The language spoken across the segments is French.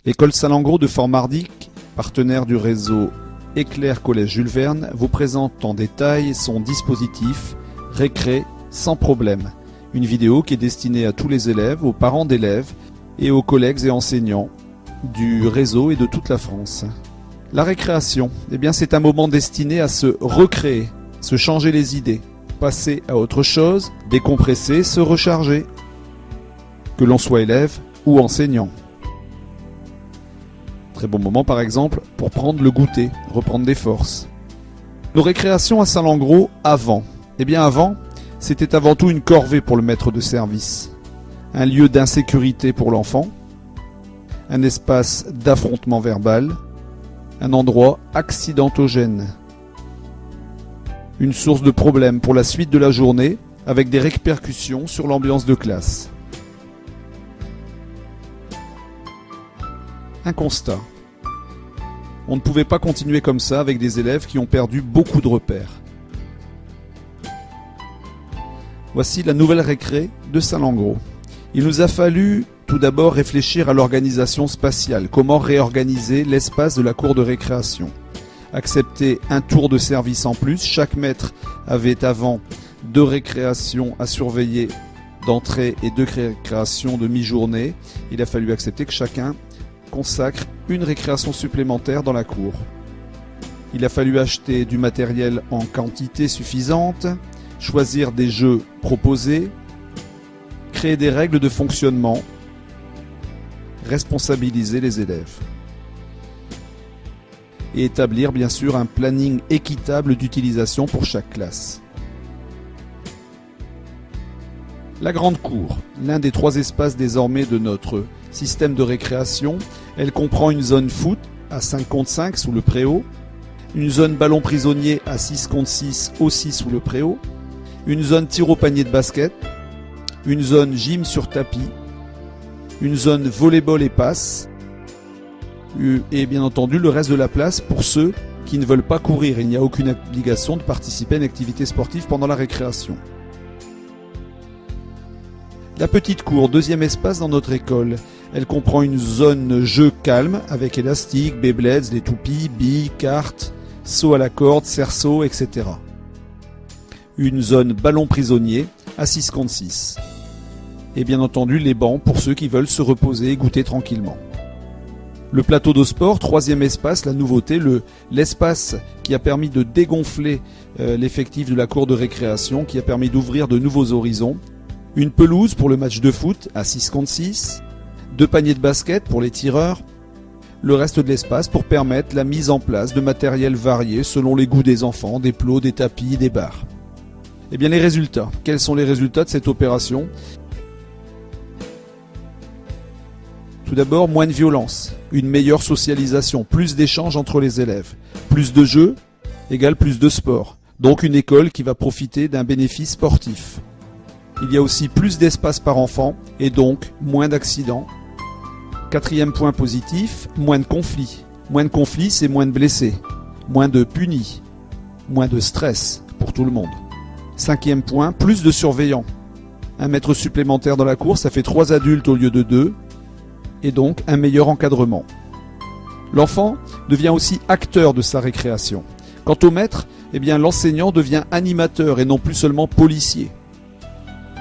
L'école Salengro de Fort-Mardic, partenaire du réseau Éclair Collège Jules Verne, vous présente en détail son dispositif Récré sans problème. Une vidéo qui est destinée à tous les élèves, aux parents d'élèves et aux collègues et enseignants du réseau et de toute la France. La récréation, c'est un moment destiné à se recréer, se changer les idées, passer à autre chose, décompresser, se recharger, que l'on soit élève ou enseignant. Très bon moment par exemple pour prendre le goûter, reprendre des forces. Nos récréations à Salengro avant. Avant, c'était avant tout une corvée pour le maître de service. Un lieu d'insécurité pour l'enfant, un espace d'affrontement verbal, un endroit accidentogène. Une source de problèmes pour la suite de la journée avec des répercussions sur l'ambiance de classe. Un constat. On ne pouvait pas continuer comme ça avec des élèves qui ont perdu beaucoup de repères. Voici la nouvelle récré de Salengro. Il nous a fallu tout d'abord réfléchir à l'organisation spatiale, comment réorganiser l'espace de la cour de récréation. Accepter un tour de service en plus, chaque maître avait avant 2 récréations à surveiller d'entrée et 2 récréations de mi-journée. Il a fallu accepter que chacun consacre une récréation supplémentaire dans la cour. Il a fallu acheter du matériel en quantité suffisante, choisir des jeux proposés, créer des règles de fonctionnement, responsabiliser les élèves et établir bien sûr un planning équitable d'utilisation pour chaque classe. La grande cour, l'un des 3 espaces désormais de notre système de récréation, elle comprend une zone foot à 5 contre 5 sous le préau, une zone ballon prisonnier à 6 contre 6 aussi sous le préau, une zone tir au panier de basket, une zone gym sur tapis, une zone volleyball et passe, et bien entendu le reste de la place pour ceux qui ne veulent pas courir. Il n'y a aucune obligation de participer à une activité sportive pendant la récréation. La petite cour, 2e espace dans notre école. Elle comprend une zone jeu calme avec élastique, Beyblades, les toupies, billes, cartes, saut à la corde, cerceau, etc. Une zone ballon prisonnier à 6 contre 6. Et bien entendu les bancs pour ceux qui veulent se reposer et goûter tranquillement. Le plateau de sport, 3e espace, la nouveauté, l'espace qui a permis de dégonfler l'effectif de la cour de récréation, qui a permis d'ouvrir de nouveaux horizons. Une pelouse pour le match de foot à 6 contre 6, 2 paniers de basket pour les tireurs, le reste de l'espace pour permettre la mise en place de matériel varié selon les goûts des enfants, des plots, des tapis, des barres. Les résultats. Quels sont les résultats de cette opération ? Tout d'abord, moins de violence, une meilleure socialisation, plus d'échanges entre les élèves, plus de jeux égale plus de sport, donc une école qui va profiter d'un bénéfice sportif. Il y a aussi plus d'espace par enfant et donc moins d'accidents. 4e point positif, moins de conflits. Moins de conflits, c'est moins de blessés, moins de punis, moins de stress pour tout le monde. 5e point, plus de surveillants. Un maître supplémentaire dans la cour, ça fait 3 adultes au lieu de 2, et donc un meilleur encadrement. L'enfant devient aussi acteur de sa récréation. Quant au maître, l'enseignant devient animateur et non plus seulement policier.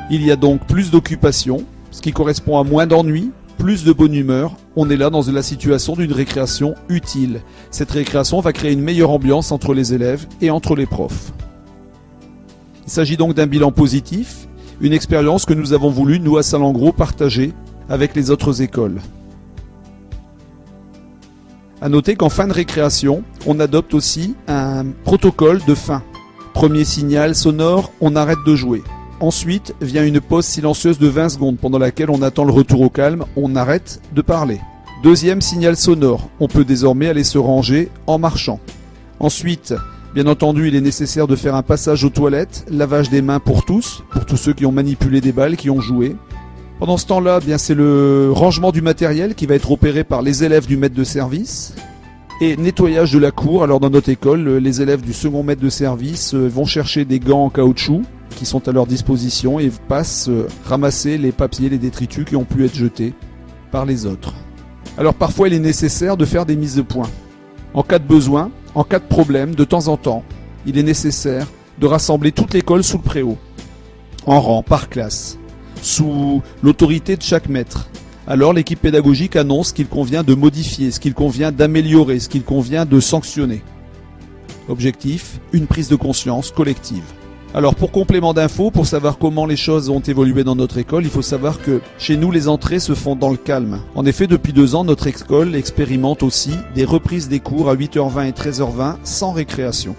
Il y a donc plus d'occupation, ce qui correspond à moins d'ennuis, plus de bonne humeur. On est là dans la situation d'une récréation utile. Cette récréation va créer une meilleure ambiance entre les élèves et entre les profs. Il s'agit donc d'un bilan positif, une expérience que nous avons voulu, nous à Salengro, partager avec les autres écoles. À noter qu'en fin de récréation, on adopte aussi un protocole de fin. Premier signal sonore, on arrête de jouer. Ensuite vient une pause silencieuse de 20 secondes pendant laquelle on attend le retour au calme, on arrête de parler. 2e signal sonore, on peut désormais aller se ranger en marchant. Ensuite, bien entendu, il est nécessaire de faire un passage aux toilettes, lavage des mains pour tous ceux qui ont manipulé des balles, qui ont joué. Pendant ce temps-là, c'est le rangement du matériel qui va être opéré par les élèves du maître de service. Et nettoyage de la cour. Alors dans notre école, les élèves du second maître de service vont chercher des gants en caoutchouc qui sont à leur disposition et passent ramasser les papiers, les détritus qui ont pu être jetés par les autres. Alors parfois il est nécessaire de faire des mises de points. En cas de besoin, en cas de problème, de temps en temps, il est nécessaire de rassembler toute l'école sous le préau, en rang, par classe, sous l'autorité de chaque maître. Alors l'équipe pédagogique annonce ce qu'il convient de modifier, ce qu'il convient d'améliorer, ce qu'il convient de sanctionner. Objectif, une prise de conscience collective. Alors pour complément d'infos, pour savoir comment les choses ont évolué dans notre école, il faut savoir que chez nous les entrées se font dans le calme. En effet, depuis 2 ans, notre école expérimente aussi des reprises des cours à 8h20 et 13h20 sans récréation.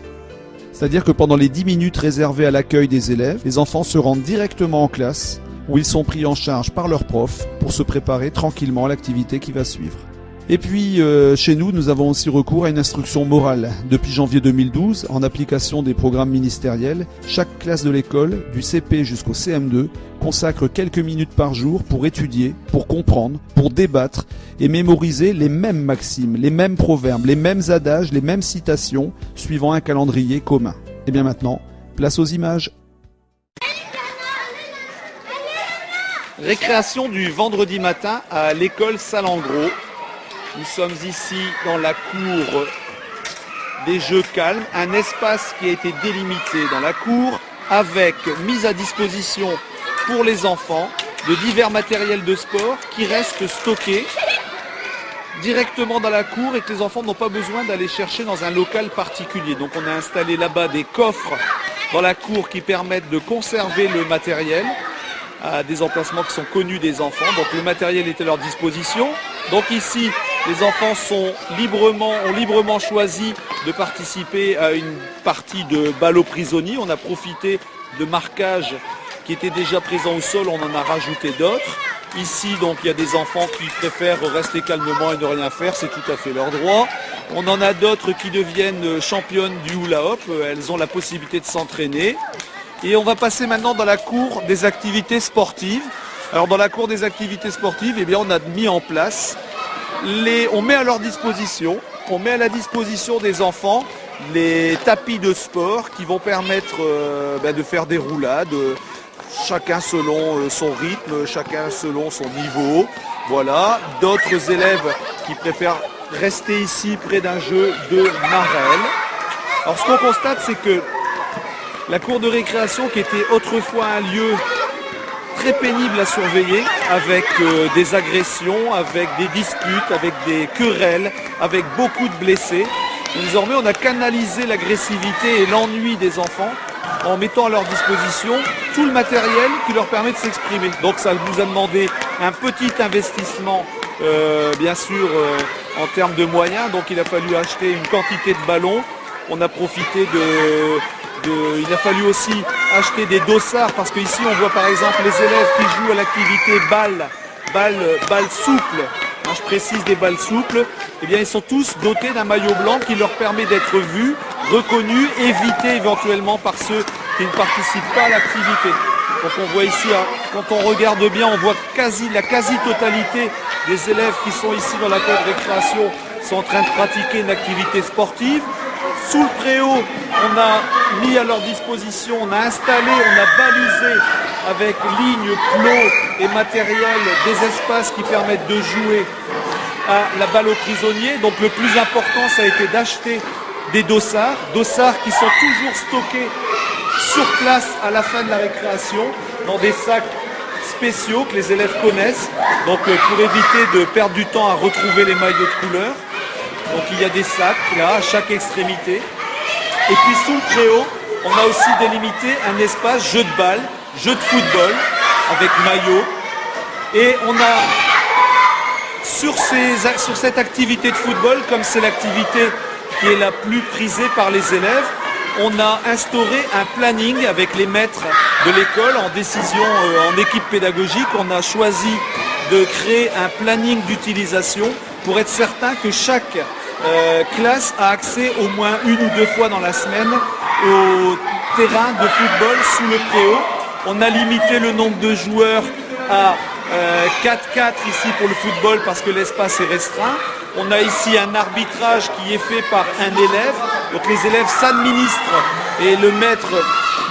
C'est-à-dire que pendant les 10 minutes réservées à l'accueil des élèves, les enfants se rendent directement en classe où ils sont pris en charge par leurs profs pour se préparer tranquillement à l'activité qui va suivre. Et puis, chez nous, nous avons aussi recours à une instruction morale. Depuis janvier 2012, en application des programmes ministériels, chaque classe de l'école, du CP jusqu'au CM2, consacre quelques minutes par jour pour étudier, pour comprendre, pour débattre et mémoriser les mêmes maximes, les mêmes proverbes, les mêmes adages, les mêmes citations, suivant un calendrier commun. Et bien maintenant, place aux images. Récréation du vendredi matin à l'école Salengro. Nous sommes ici dans la cour des jeux calmes, un espace qui a été délimité dans la cour avec mise à disposition pour les enfants de divers matériels de sport qui restent stockés directement dans la cour et que les enfants n'ont pas besoin d'aller chercher dans un local particulier. Donc on a installé là-bas des coffres dans la cour qui permettent de conserver le matériel à des emplacements qui sont connus des enfants. Donc le matériel est à leur disposition. Donc ici, les enfants ont librement choisi de participer à une partie de ballot prisonnier. On a profité de marquages qui étaient déjà présents au sol, on en a rajouté d'autres. Ici, donc, il y a des enfants qui préfèrent rester calmement et ne rien faire, c'est tout à fait leur droit. On en a d'autres qui deviennent championnes du hula hoop, elles ont la possibilité de s'entraîner. Et on va passer maintenant dans la cour des activités sportives. Alors dans la cour des activités sportives, eh bien, on a mis en place, on met à leur disposition, on met à la disposition des enfants les tapis de sport qui vont permettre de faire des roulades, chacun selon son rythme, chacun selon son niveau. Voilà, d'autres élèves qui préfèrent rester ici près d'un jeu de marelle. Alors ce qu'on constate, c'est que la cour de récréation, qui était autrefois un lieu très pénible à surveiller, avec des agressions, avec des disputes, avec des querelles, avec beaucoup de blessés. Désormais, on a canalisé l'agressivité et l'ennui des enfants en mettant à leur disposition tout le matériel qui leur permet de s'exprimer. Donc ça nous a demandé un petit investissement, bien sûr, en termes de moyens. Donc il a fallu acheter une quantité de ballons. On a profité il a fallu aussi acheter des dossards parce qu'ici on voit par exemple les élèves qui jouent à l'activité balles souples. Je précise des balles souples. Eh bien ils sont tous dotés d'un maillot blanc qui leur permet d'être vus, reconnus, évités éventuellement par ceux qui ne participent pas à l'activité. Donc on voit ici, quand on regarde bien, on voit la quasi-totalité des élèves qui sont ici dans la cour de récréation sont en train de pratiquer une activité sportive. Sous le préau, on a mis à leur disposition, on a installé, on a balisé avec lignes, plots et matériel des espaces qui permettent de jouer à la balle aux prisonniers. Donc le plus important, ça a été d'acheter des dossards qui sont toujours stockés sur place à la fin de la récréation dans des sacs spéciaux que les élèves connaissent. Donc pour éviter de perdre du temps à retrouver les maillots de couleur. Donc il y a des sacs là à chaque extrémité. Et puis sous le préau, on a aussi délimité un espace jeu de balle, jeu de football avec maillot. Et on a sur cette activité de football, comme c'est l'activité qui est la plus prisée par les élèves, on a instauré un planning avec les maîtres de l'école en décision, en équipe pédagogique. On a choisi de créer un planning d'utilisation pour être certain que chaque classe a accès au moins 1 ou 2 fois dans la semaine au terrain de football sous le préau. On a limité le nombre de joueurs à 4-4 ici pour le football parce que l'espace est restreint. On a ici un arbitrage qui est fait par un élève. Donc les élèves s'administrent et le maître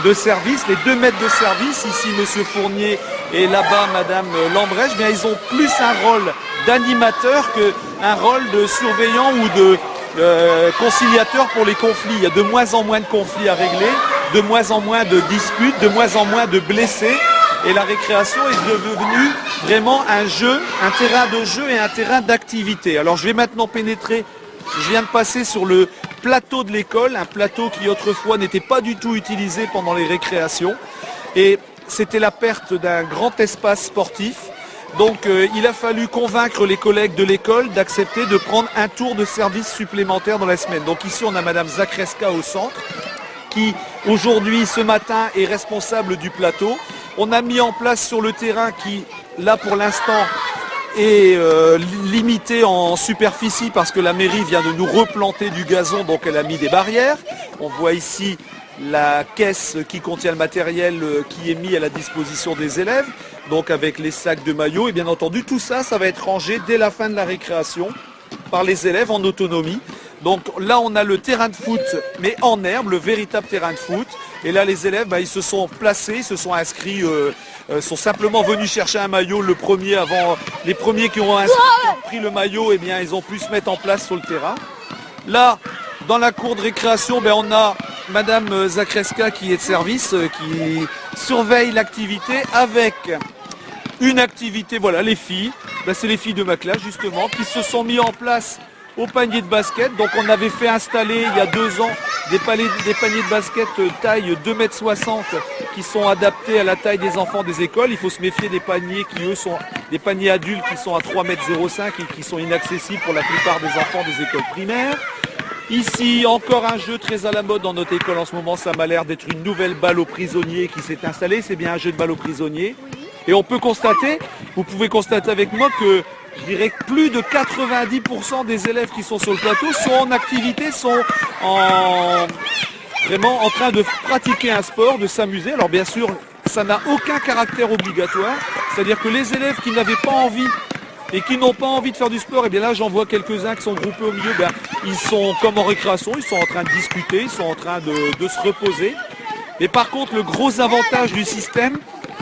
de service, les 2 maîtres de service, ici Monsieur Fournier et là-bas Madame Lambrèche, bien ils ont plus un rôle d'animateur qu'un rôle de surveillant ou de conciliateur pour les conflits. Il y a de moins en moins de conflits à régler, de moins en moins de disputes, de moins en moins de blessés. Et la récréation est devenue vraiment un jeu, un terrain de jeu et un terrain d'activité. Alors je vais maintenant pénétrer, je viens de passer sur le plateau de l'école, un plateau qui autrefois n'était pas du tout utilisé pendant les récréations. Et c'était la perte d'un grand espace sportif. Donc il a fallu convaincre les collègues de l'école d'accepter de prendre un tour de service supplémentaire dans la semaine. Donc ici on a Madame Zakreska au centre, qui aujourd'hui, ce matin, est responsable du plateau. On a mis en place sur le terrain qui, là pour l'instant, est limité en superficie parce que la mairie vient de nous replanter du gazon, donc elle a mis des barrières. On voit ici la caisse qui contient le matériel qui est mis à la disposition des élèves, donc avec les sacs de maillots. Et bien entendu, tout ça, ça va être rangé dès la fin de la récréation par les élèves en autonomie. Donc là, on a le terrain de foot, mais en herbe, le véritable terrain de foot. Et là, les élèves, ils se sont placés, ils se sont inscrits, sont simplement venus chercher un maillot. Le premier, avant les premiers qui ont pris le maillot, eh bien, ils ont pu se mettre en place sur le terrain. Là, dans la cour de récréation, on a Madame Zakreska qui est de service, qui surveille l'activité avec une activité. Voilà, les filles, c'est les filles de ma classe justement, qui se sont mis en place au panier de basket. Donc on avait fait installer il y a 2 ans des paniers de basket taille 2,60 m qui sont adaptés à la taille des enfants des écoles. Il faut se méfier des paniers qui eux sont des paniers adultes qui sont à 3,05 m et qui sont inaccessibles pour la plupart des enfants des écoles primaires. Ici, encore un jeu très à la mode dans notre école en ce moment. Ça m'a l'air d'être une nouvelle balle aux prisonniers qui s'est installée. C'est bien un jeu de balle aux prisonniers. Et on peut constater, vous pouvez constater avec moi que je dirais que plus de 90% des élèves qui sont sur le plateau sont en activité, sont vraiment en train de pratiquer un sport, de s'amuser. Alors bien sûr, ça n'a aucun caractère obligatoire. C'est-à-dire que les élèves qui n'avaient pas envie et qui n'ont pas envie de faire du sport, et bien là j'en vois quelques-uns qui sont groupés au milieu, ils sont comme en récréation, ils sont en train de discuter, ils sont en train de se reposer. Mais par contre, le gros avantage du système,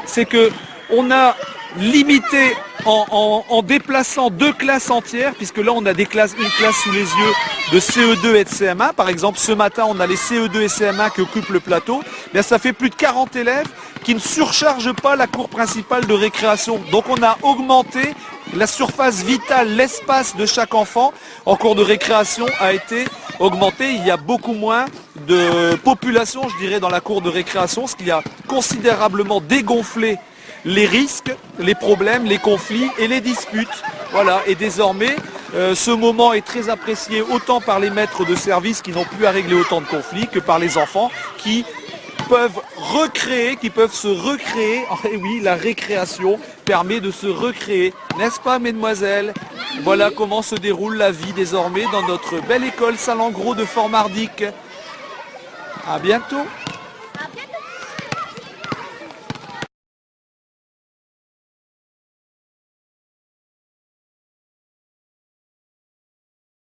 c'est que on a limité en déplaçant 2 classes entières, puisque là on a une classe sous les yeux de CE2 et de CM1. Par exemple, ce matin on a les CE2 et CM1 qui occupent le plateau. Bien, ça fait plus de 40 élèves qui ne surchargent pas la cour principale de récréation. Donc on a augmenté la surface vitale, l'espace de chaque enfant en cours de récréation a été augmenté. Il y a beaucoup moins de population, je dirais, dans la cour de récréation, ce qui a considérablement dégonflé les risques, les problèmes, les conflits et les disputes. Voilà, et désormais, ce moment est très apprécié autant par les maîtres de service qui n'ont plus à régler autant de conflits que par les enfants qui peuvent se recréer. Et oui, la récréation permet de se recréer, n'est-ce pas, mesdemoiselles? Voilà comment se déroule la vie désormais dans notre belle école Salengro de Fort-Mardic. À bientôt.